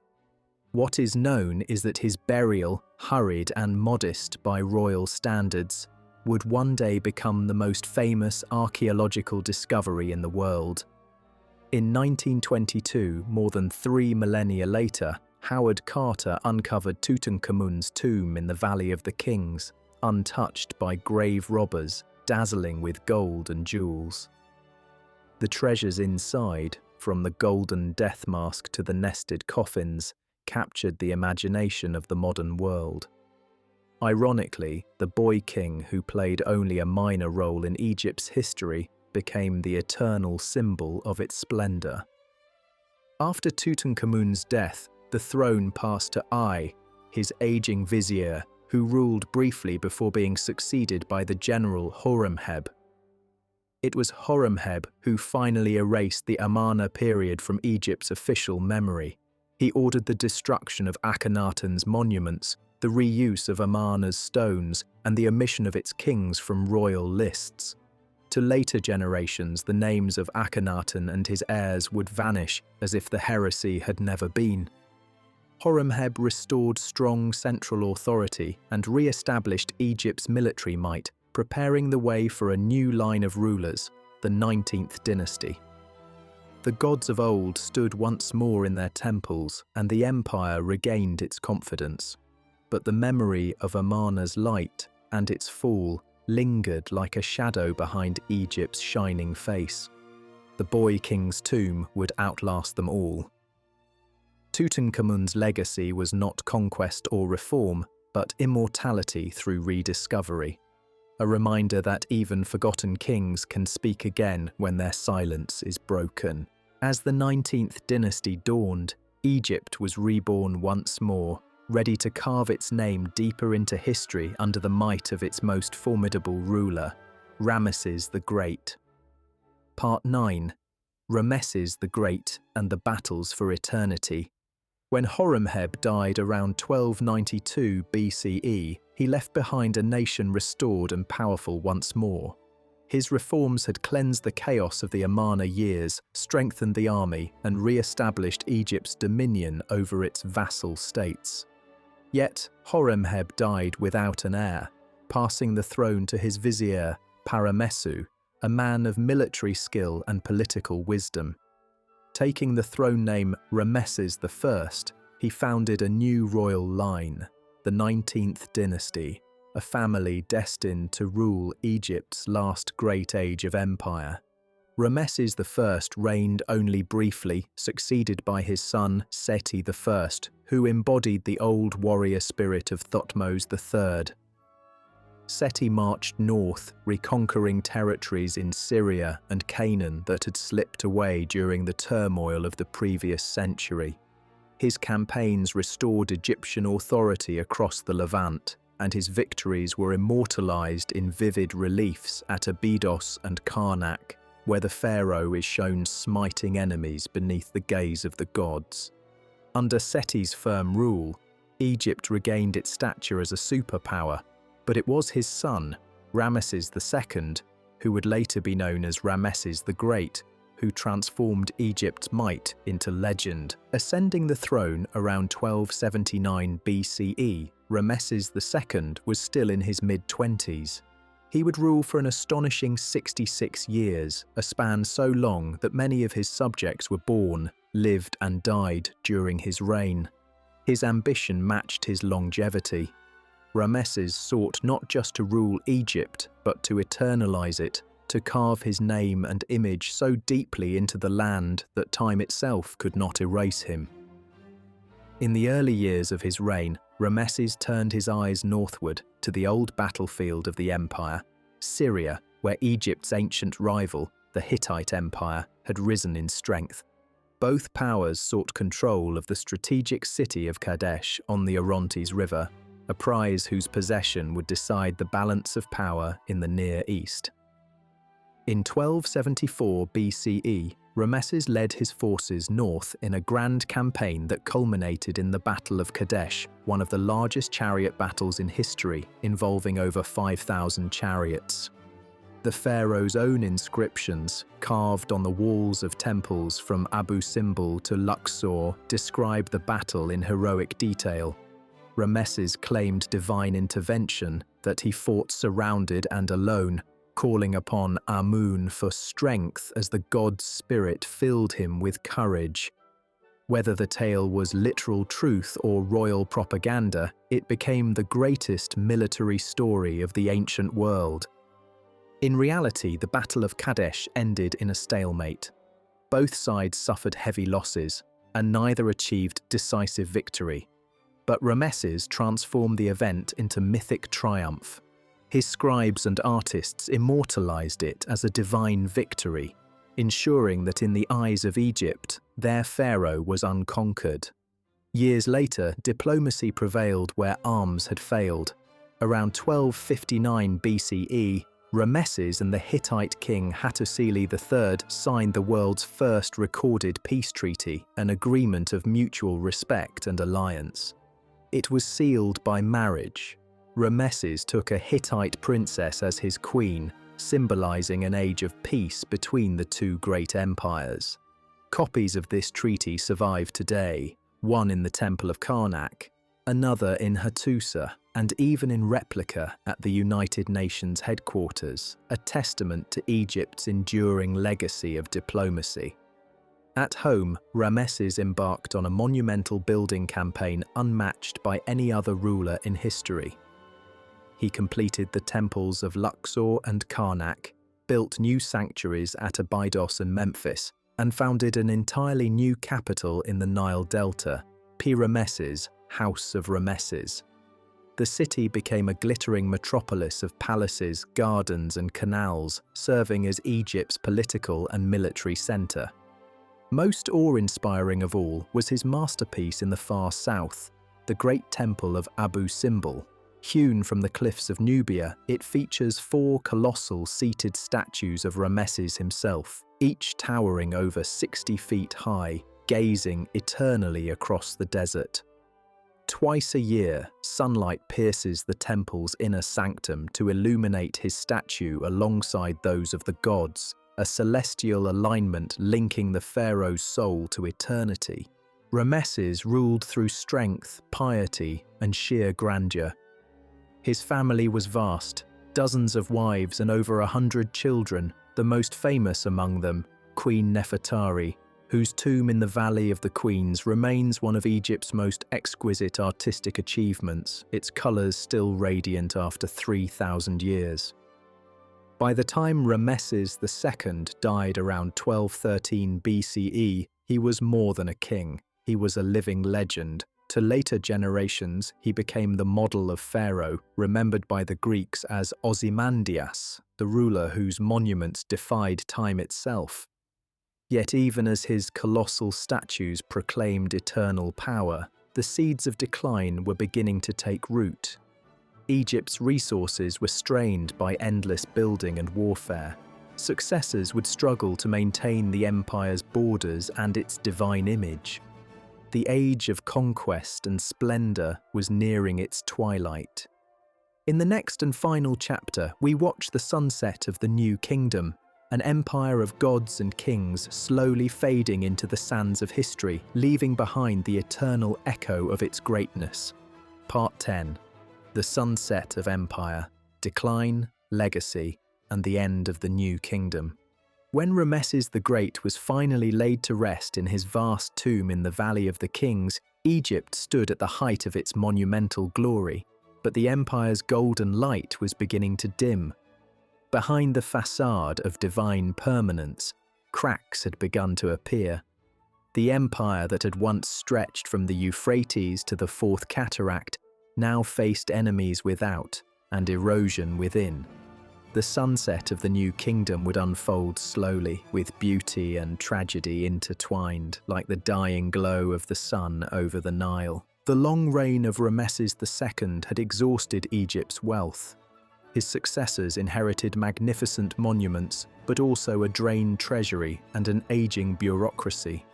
What is known is that his burial, hurried and modest by royal standards, would one day become the most famous archaeological discovery in the world. In 1922, more than 3 millennia later, Howard Carter uncovered Tutankhamun's tomb in the Valley of the Kings, untouched by grave robbers, dazzling with gold and jewels. The treasures inside, from the golden death mask to the nested coffins, captured the imagination of the modern world. Ironically, the boy king who played only a minor role in Egypt's history became the eternal symbol of its splendor. After Tutankhamun's death, the throne passed to Ai, his aging vizier, who ruled briefly before being succeeded by the general Horemheb. It was Horemheb who finally erased the Amarna period from Egypt's official memory. He ordered the destruction of Akhenaten's monuments, the reuse of Amarna's stones, and the omission of its kings from royal lists. To later generations, the names of Akhenaten and his heirs would vanish as if the heresy had never been. Horemheb restored strong central authority and re-established Egypt's military might, preparing the way for a new line of rulers, the 19th dynasty. The gods of old stood once more in their temples, and the empire regained its confidence. But the memory of Amarna's light and its fall lingered like a shadow behind Egypt's shining face. The boy king's tomb would outlast them all. Tutankhamun's legacy was not conquest or reform, but immortality through rediscovery. A reminder that even forgotten kings can speak again when their silence is broken. As the 19th dynasty dawned, Egypt was reborn once more, ready to carve its name deeper into history under the might of its most formidable ruler, Ramesses the Great. Part 9. Ramesses the Great and the Battles for Eternity. When Horemheb died around 1292 BCE, he left behind a nation restored and powerful once more. His reforms had cleansed the chaos of the Amarna years, strengthened the army, and re-established Egypt's dominion over its vassal states. Yet, Horemheb died without an heir, passing the throne to his vizier, Paramessu, a man of military skill and political wisdom. Taking the throne name Ramesses I, he founded a new royal line, the 19th dynasty, a family destined to rule Egypt's last great age of empire. Ramesses I reigned only briefly, succeeded by his son Seti I, who embodied the old warrior spirit of Thutmose III. Seti marched north, reconquering territories in Syria and Canaan that had slipped away during the turmoil of the previous century. His campaigns restored Egyptian authority across the Levant, and his victories were immortalized in vivid reliefs at Abydos and Karnak, where the pharaoh is shown smiting enemies beneath the gaze of the gods. Under Seti's firm rule, Egypt regained its stature as a superpower, but it was his son, Ramesses II, who would later be known as Ramesses the Great, who transformed Egypt's might into legend. Ascending the throne around 1279 BCE, Ramesses II was still in his mid-20s. He would rule for an astonishing 66 years, a span so long that many of his subjects were born, lived and died during his reign. His ambition matched his longevity. Ramesses sought not just to rule Egypt, but to eternalize it, to carve his name and image so deeply into the land that time itself could not erase him. In the early years of his reign, Ramesses turned his eyes northward to the old battlefield of the empire, Syria, where Egypt's ancient rival, the Hittite Empire, had risen in strength. Both powers sought control of the strategic city of Kadesh on the Orontes River, a prize whose possession would decide the balance of power in the Near East. In 1274 BCE, Ramesses led his forces north in a grand campaign that culminated in the Battle of Kadesh, one of the largest chariot battles in history, involving over 5,000 chariots. The pharaoh's own inscriptions, carved on the walls of temples from Abu Simbel to Luxor, describe the battle in heroic detail. Ramesses claimed divine intervention, that he fought surrounded and alone, calling upon Amun for strength as the god's spirit filled him with courage. Whether the tale was literal truth or royal propaganda, it became the greatest military story of the ancient world. In reality, the Battle of Kadesh ended in a stalemate. Both sides suffered heavy losses, and neither achieved decisive victory. But Ramesses transformed the event into mythic triumph. His scribes and artists immortalized it as a divine victory, ensuring that in the eyes of Egypt, their pharaoh was unconquered. Years later, diplomacy prevailed where arms had failed. Around 1259 BCE, Ramesses and the Hittite king Hatshepsut III signed the world's first recorded peace treaty, an agreement of mutual respect and alliance. It was sealed by marriage. Ramesses took a Hittite princess as his queen, symbolizing an age of peace between the two great empires. Copies of this treaty survive today, one in the Temple of Karnak, another in Hatshepsut, and even in replica at the United Nations headquarters, a testament to Egypt's enduring legacy of diplomacy. At home, Ramesses embarked on a monumental building campaign unmatched by any other ruler in history. He completed the temples of Luxor and Karnak, built new sanctuaries at Abydos and Memphis, and founded an entirely new capital in the Nile Delta, Ramesses, House of Ramesses. The city became a glittering metropolis of palaces, gardens, and canals, serving as Egypt's political and military center. Most awe-inspiring of all was his masterpiece in the far south, the Great Temple of Abu Simbel. Hewn from the cliffs of Nubia, it features 4 colossal seated statues of Ramesses himself, each towering over 60 feet high, gazing eternally across the desert. Twice a year, sunlight pierces the temple's inner sanctum to illuminate his statue alongside those of the gods, a celestial alignment linking the pharaoh's soul to eternity. Ramesses ruled through strength, piety, and sheer grandeur. His family was vast, dozens of wives and over 100 children, the most famous among them, Queen Nefertari, whose tomb in the Valley of the Queens remains one of Egypt's most exquisite artistic achievements, its colours still radiant after 3,000 years. By the time Ramesses II died around 1213 BCE, he was more than a king. He was a living legend, To later generations, he became the model of pharaoh, remembered by the Greeks as Ozymandias, the ruler whose monuments defied time itself. Yet even as his colossal statues proclaimed eternal power, the seeds of decline were beginning to take root. Egypt's resources were strained by endless building and warfare. Successors would struggle to maintain the empire's borders and its divine image. The age of conquest and splendor was nearing its twilight. In the next and final chapter, we watch the sunset of the New Kingdom, an empire of gods and kings slowly fading into the sands of history, leaving behind the eternal echo of its greatness. Part 10. The Sunset of Empire, Decline, Legacy, and the End of the New Kingdom. When Ramesses the Great was finally laid to rest in his vast tomb in the Valley of the Kings, Egypt stood at the height of its monumental glory, but the empire's golden light was beginning to dim. Behind the facade of divine permanence, cracks had begun to appear. The empire that had once stretched from the Euphrates to the Fourth Cataract now faced enemies without and erosion within. The sunset of the New Kingdom would unfold slowly, with beauty and tragedy intertwined, like the dying glow of the sun over the Nile. The long reign of Ramesses II had exhausted Egypt's wealth. His successors inherited magnificent monuments, but also a drained treasury and an aging bureaucracy.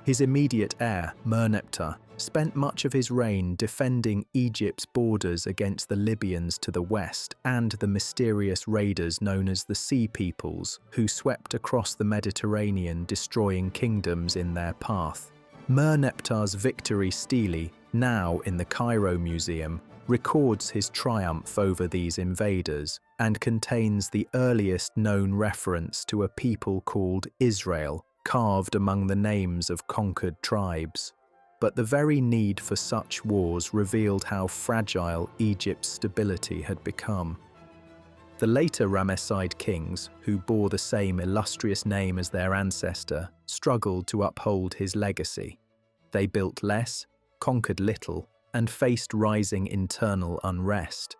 His immediate heir, Merneptah, spent much of his reign defending Egypt's borders against the Libyans to the west and the mysterious raiders known as the Sea Peoples, who swept across the Mediterranean, destroying kingdoms in their path. Merneptah's victory stele, now in the Cairo Museum, records his triumph over these invaders and contains the earliest known reference to a people called Israel, carved among the names of conquered tribes. But the very need for such wars revealed how fragile Egypt's stability had become. The later Ramesside kings, who bore the same illustrious name as their ancestor, struggled to uphold his legacy. They built less, conquered little, and faced rising internal unrest.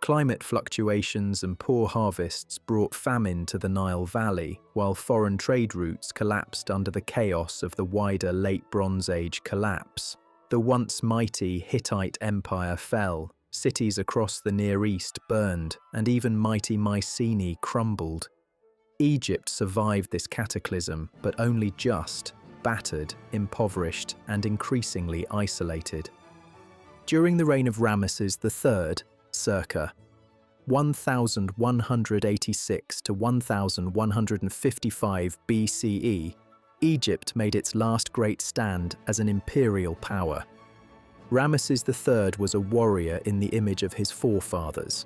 Climate fluctuations and poor harvests brought famine to the Nile Valley, while foreign trade routes collapsed under the chaos of the wider Late Bronze Age collapse. The once mighty Hittite Empire fell, cities across the Near East burned, and even mighty Mycenae crumbled. Egypt survived this cataclysm, but only just, battered, impoverished, and increasingly isolated. During the reign of Ramesses III, circa 1186 to 1155 BCE, Egypt made its last great stand as an imperial power. Ramesses III was a warrior in the image of his forefathers.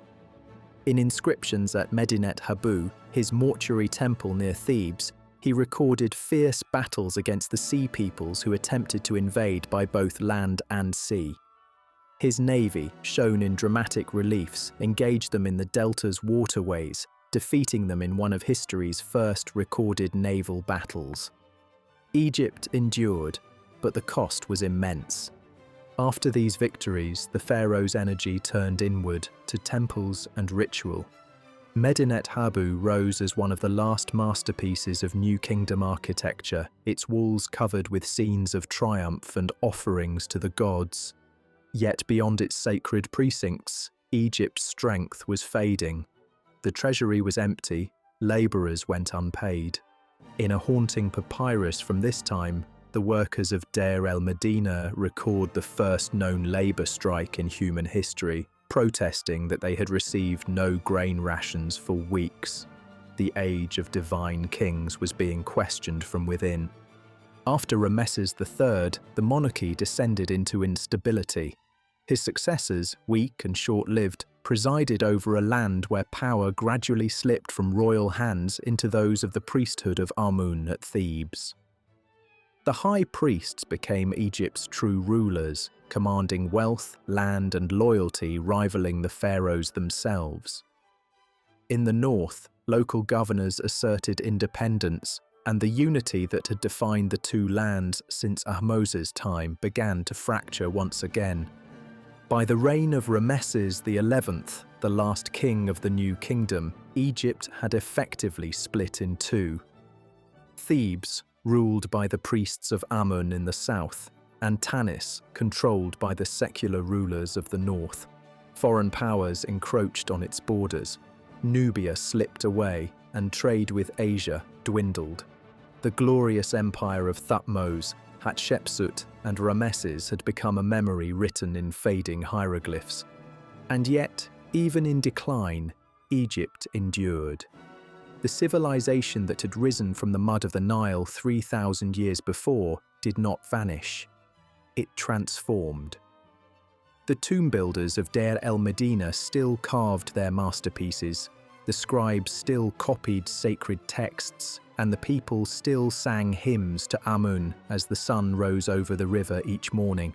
In inscriptions at Medinet Habu, his mortuary temple near Thebes, he recorded fierce battles against the Sea Peoples who attempted to invade by both land and sea. His navy, shown in dramatic reliefs, engaged them in the delta's waterways, defeating them in one of history's first recorded naval battles. Egypt endured, but the cost was immense. After these victories, the pharaoh's energy turned inward to temples and ritual. Medinet Habu rose as one of the last masterpieces of New Kingdom architecture, its walls covered with scenes of triumph and offerings to the gods. Yet beyond its sacred precincts, Egypt's strength was fading. The treasury was empty, labourers went unpaid. In a haunting papyrus from this time, the workers of Deir el-Medina record the first known labour strike in human history, protesting that they had received no grain rations for weeks. The age of divine kings was being questioned from within. After Ramesses III, the monarchy descended into instability. His successors, weak and short-lived, presided over a land where power gradually slipped from royal hands into those of the priesthood of Amun at Thebes. The high priests became Egypt's true rulers, commanding wealth, land, and loyalty rivaling the pharaohs themselves. In the north, local governors asserted independence, and the unity that had defined the two lands since Ahmose's time began to fracture once again. By the reign of Ramesses the 11th, the last king of the New Kingdom, Egypt had effectively split in two. Thebes, ruled by the priests of Amun in the south, and Tanis, controlled by the secular rulers of the north. Foreign powers encroached on its borders. Nubia slipped away, and trade with Asia dwindled. The glorious empire of Thutmose, Hatshepsut, and Ramesses had become a memory written in fading hieroglyphs. And yet, even in decline, Egypt endured. The civilization that had risen from the mud of the Nile 3,000 years before did not vanish. It transformed. The tomb builders of Deir el-Medina still carved their masterpieces, the scribes still copied sacred texts, and the people still sang hymns to Amun as the sun rose over the river each morning.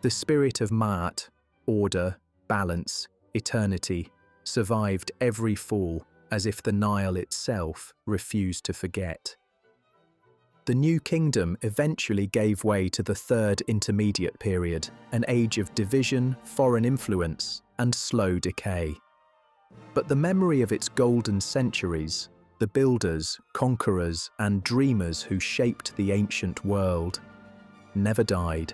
The spirit of Ma'at, order, balance, eternity, survived every fall, as if the Nile itself refused to forget. The New Kingdom eventually gave way to the Third Intermediate Period, an age of division, foreign influence, and slow decay. But the memory of its golden centuries, the builders, conquerors, and dreamers who shaped the ancient world, never died.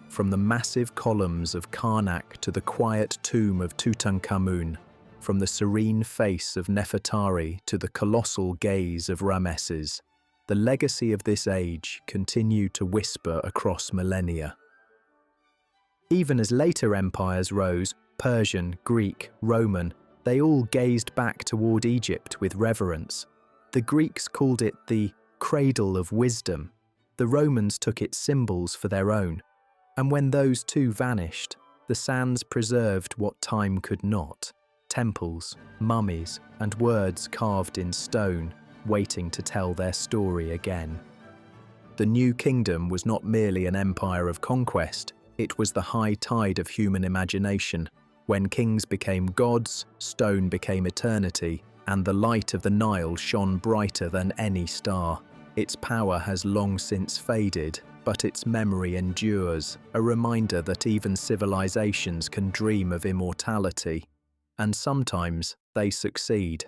From the massive columns of Karnak to the quiet tomb of Tutankhamun, from the serene face of Nefertari to the colossal gaze of Ramesses, the legacy of this age continued to whisper across millennia. Even as later empires rose, Persian, Greek, Roman, they all gazed back toward Egypt with reverence. The Greeks called it the cradle of wisdom. The Romans took its symbols for their own. And when those two vanished, the sands preserved what time could not: temples, mummies, and words carved in stone, waiting to tell their story again. The New Kingdom was not merely an empire of conquest, it was the high tide of human imagination. When kings became gods, stone became eternity, and the light of the Nile shone brighter than any star. Its power has long since faded, but its memory endures, a reminder that even civilizations can dream of immortality. And sometimes they succeed.